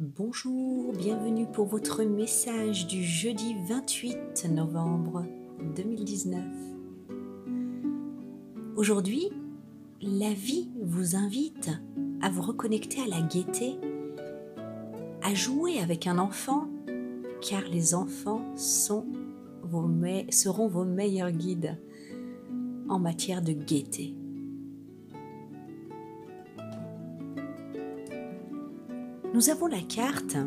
Bonjour, bienvenue pour votre message du jeudi 28 novembre 2019. Aujourd'hui, la vie vous invite à vous reconnecter à la gaieté, à jouer avec un enfant, car les enfants seront vos meilleurs guides en matière de gaieté. Nous avons la carte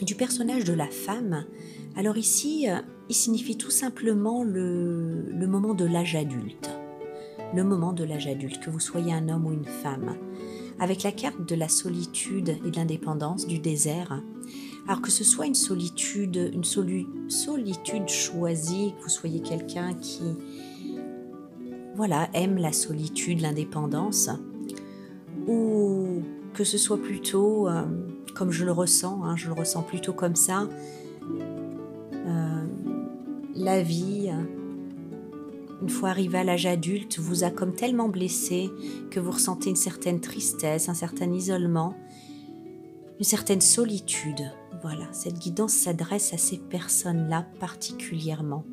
du personnage de la femme. Alors ici, il signifie tout simplement le moment de l'âge adulte. Le moment de l'âge adulte, que vous soyez un homme ou une femme. Avec la carte de la solitude et de l'indépendance, du désert. Alors que ce soit une solitude choisie, que vous soyez quelqu'un qui aime la solitude, l'indépendance, ou que ce soit plutôt, comme je le ressens plutôt comme ça, la vie, une fois arrivé à l'âge adulte, vous a comme tellement blessé que vous ressentez une certaine tristesse, un certain isolement, une certaine solitude. Voilà, cette guidance s'adresse à ces personnes-là particulièrement.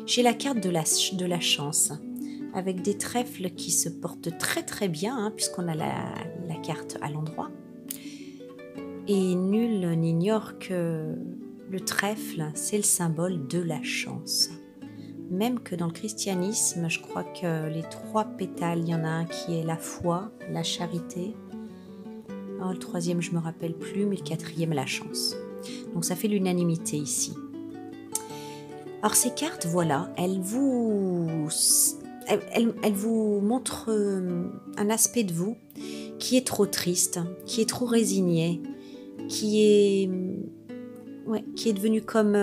J'ai la carte de la chance, avec des trèfles qui se portent très très bien, puisqu'on a la carte à l'endroit. Et nul n'ignore que le trèfle, c'est le symbole de la chance. Même que dans le christianisme, je crois que les 3 pétales, il y en a un qui est la foi, la charité. Oh, le 3e, je ne me rappelle plus, mais le 4e, la chance. Donc ça fait l'unanimité ici. Alors ces cartes, voilà, elles vous montrent un aspect de vous qui est trop triste, qui est trop résigné, qui est devenu comme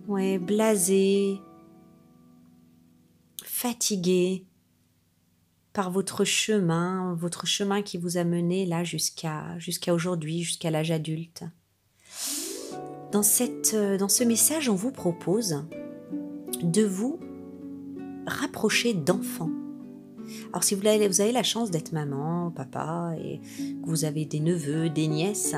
blasé, fatigué par votre chemin qui vous a mené là jusqu'à aujourd'hui, jusqu'à l'âge adulte. Dans ce message, on vous propose de vous rapprocher d'enfants. Alors si vous avez la chance d'être maman, papa, et que vous avez des neveux, des nièces,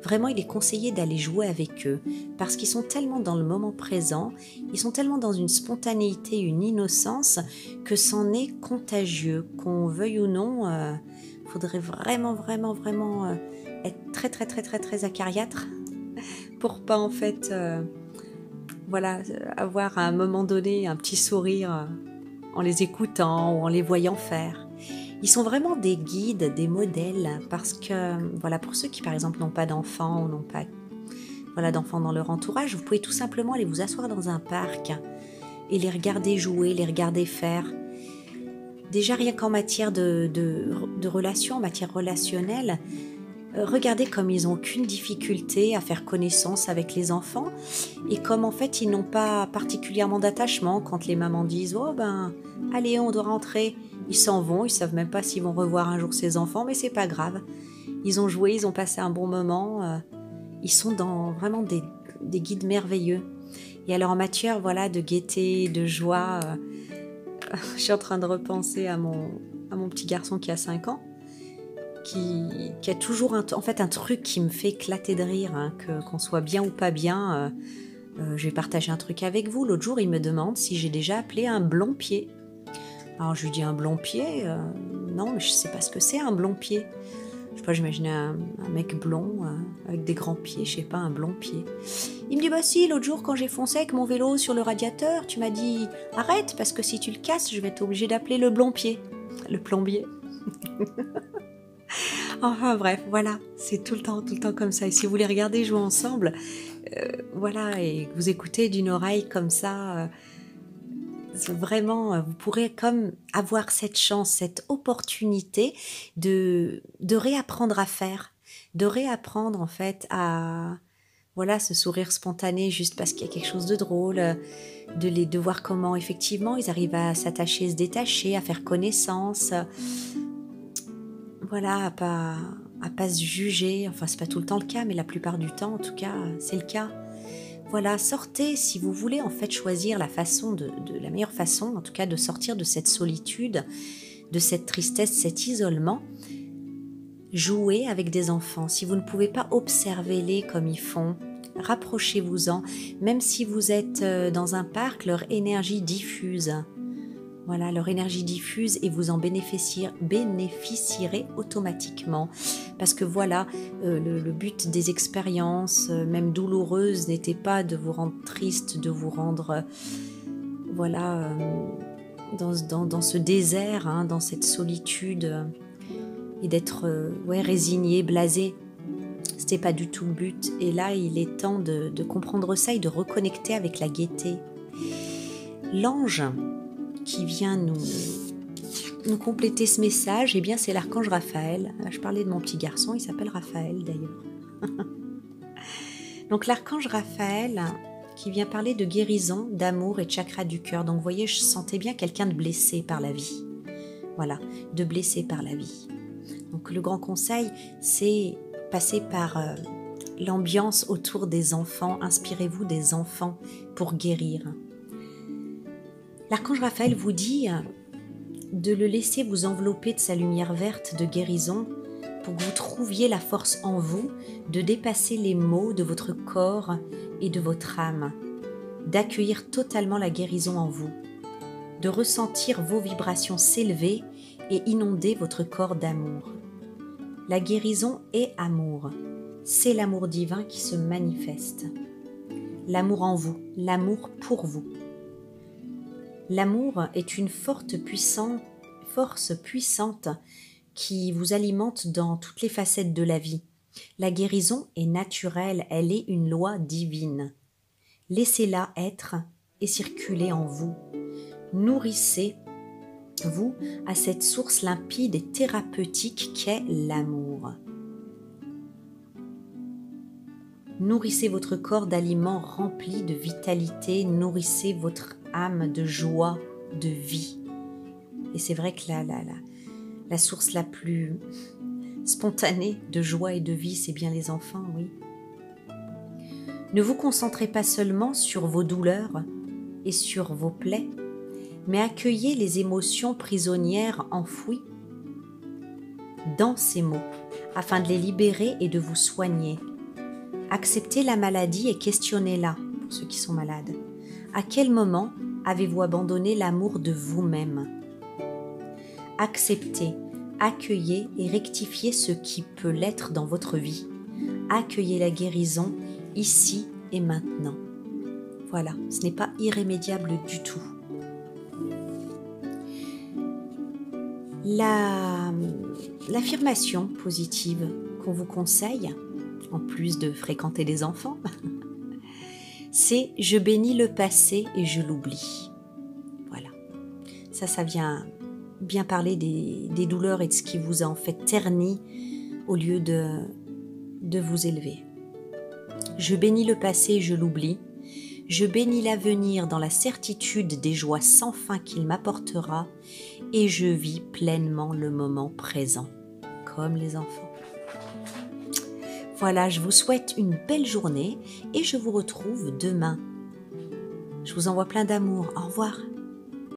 vraiment il est conseillé d'aller jouer avec eux, parce qu'ils sont tellement dans le moment présent, ils sont tellement dans une spontanéité, une innocence, que c'en est contagieux, qu'on veuille ou non. Il faudrait vraiment être très très très très très acariâtre pour pas en fait avoir à un moment donné un petit sourire en les écoutant ou en les voyant faire. Ils sont vraiment des guides, des modèles, parce que pour ceux qui par exemple n'ont pas d'enfants ou n'ont pas d'enfants dans leur entourage, vous pouvez tout simplement aller vous asseoir dans un parc et les regarder jouer, les regarder faire. Déjà rien qu'en matière de relations, en matière relationnelle, regardez comme ils n'ont aucune difficulté à faire connaissance avec les enfants, et comme en fait ils n'ont pas particulièrement d'attachement quand les mamans disent « Oh ben, allez, on doit rentrer ». Ils s'en vont, ils ne savent même pas s'ils vont revoir un jour ces enfants, mais c'est pas grave. Ils ont joué, ils ont passé un bon moment, ils sont vraiment des guides merveilleux. Et alors en matière de gaieté, de joie, je suis en train de repenser à mon petit garçon qui a 5 ans, qui a toujours un truc qui me fait éclater de rire, qu'on soit bien ou pas bien. Je vais partager un truc avec vous. L'autre jour, il me demande si j'ai déjà appelé un blond-pied. Alors je lui dis un blond-pied, non, mais je sais pas ce que c'est un blond-pied. Je sais pas, j'imaginais un mec blond avec des grands pieds, je sais pas, un blond-pied. Il me dit bah si, l'autre jour quand j'ai foncé avec mon vélo sur le radiateur, tu m'as dit arrête parce que si tu le casses, je vais être obligée d'appeler le blond-pied, le plombier. Enfin bref, voilà, c'est tout le temps comme ça. Et si vous voulez regarder jouer ensemble, et que vous écoutez d'une oreille comme ça, vraiment, vous pourrez comme avoir cette chance, cette opportunité de réapprendre à faire, de réapprendre en fait à ce sourire spontané juste parce qu'il y a quelque chose de drôle, de voir comment effectivement ils arrivent à s'attacher, se détacher, à faire connaissance. À pas se juger, enfin c'est pas tout le temps le cas, mais la plupart du temps en tout cas c'est le cas. Sortez si vous voulez en fait choisir la façon de la meilleure façon en tout cas de sortir de cette solitude, de cette tristesse, cet isolement. Jouez avec des enfants. Si vous ne pouvez pas observer-les comme ils font, rapprochez-vous-en. Même si vous êtes dans un parc, leur énergie diffuse. Voilà, leur énergie diffuse et vous en bénéficierez automatiquement. Parce que voilà, le but des expériences, même douloureuses, n'était pas de vous rendre triste, de vous rendre, voilà, dans ce désert, hein, dans cette solitude, et d'être résigné, blasé. C'était pas du tout le but. Et là, il est temps de comprendre ça et de reconnecter avec la gaieté. L'ange qui vient nous compléter ce message, eh bien c'est l'archange Raphaël. Je parlais de mon petit garçon, il s'appelle Raphaël d'ailleurs. Donc l'archange Raphaël qui vient parler de guérison, d'amour et de chakra du cœur. Donc vous voyez, je sentais bien quelqu'un de blessé par la vie. Voilà, de blessé par la vie. Donc le grand conseil, c'est passer par l'ambiance autour des enfants. Inspirez-vous des enfants pour guérir. L'archange Raphaël vous dit de le laisser vous envelopper de sa lumière verte de guérison pour que vous trouviez la force en vous de dépasser les maux de votre corps et de votre âme, d'accueillir totalement la guérison en vous, de ressentir vos vibrations s'élever et inonder votre corps d'amour. La guérison est amour, c'est l'amour divin qui se manifeste. L'amour en vous, l'amour pour vous. L'amour est une force puissante qui vous alimente dans toutes les facettes de la vie. La guérison est naturelle, elle est une loi divine. Laissez-la être et circuler en vous. Nourrissez-vous à cette source limpide et thérapeutique qu'est l'amour. Nourrissez votre corps d'aliments remplis de vitalité, nourrissez votre âme de joie, de vie. Et c'est vrai que la source la plus spontanée de joie et de vie, c'est bien les enfants, oui. Ne vous concentrez pas seulement sur vos douleurs et sur vos plaies, mais accueillez les émotions prisonnières enfouies dans ces mots, afin de les libérer et de vous soigner. Acceptez la maladie et questionnez-la, pour ceux qui sont malades. À quel moment avez-vous abandonné l'amour de vous-même? Acceptez, accueillez et rectifiez ce qui peut l'être dans votre vie. Accueillez la guérison ici et maintenant. Voilà, ce n'est pas irrémédiable du tout. L'affirmation positive qu'on vous conseille, en plus de fréquenter des enfants, c'est « je bénis le passé et je l'oublie ». Voilà, ça vient bien parler des douleurs et de ce qui vous a en fait terni au lieu de vous élever. Je bénis le passé et je l'oublie. Je bénis l'avenir dans la certitude des joies sans fin qu'il m'apportera et je vis pleinement le moment présent, comme les enfants. Voilà, je vous souhaite une belle journée et je vous retrouve demain. Je vous envoie plein d'amour. Au revoir.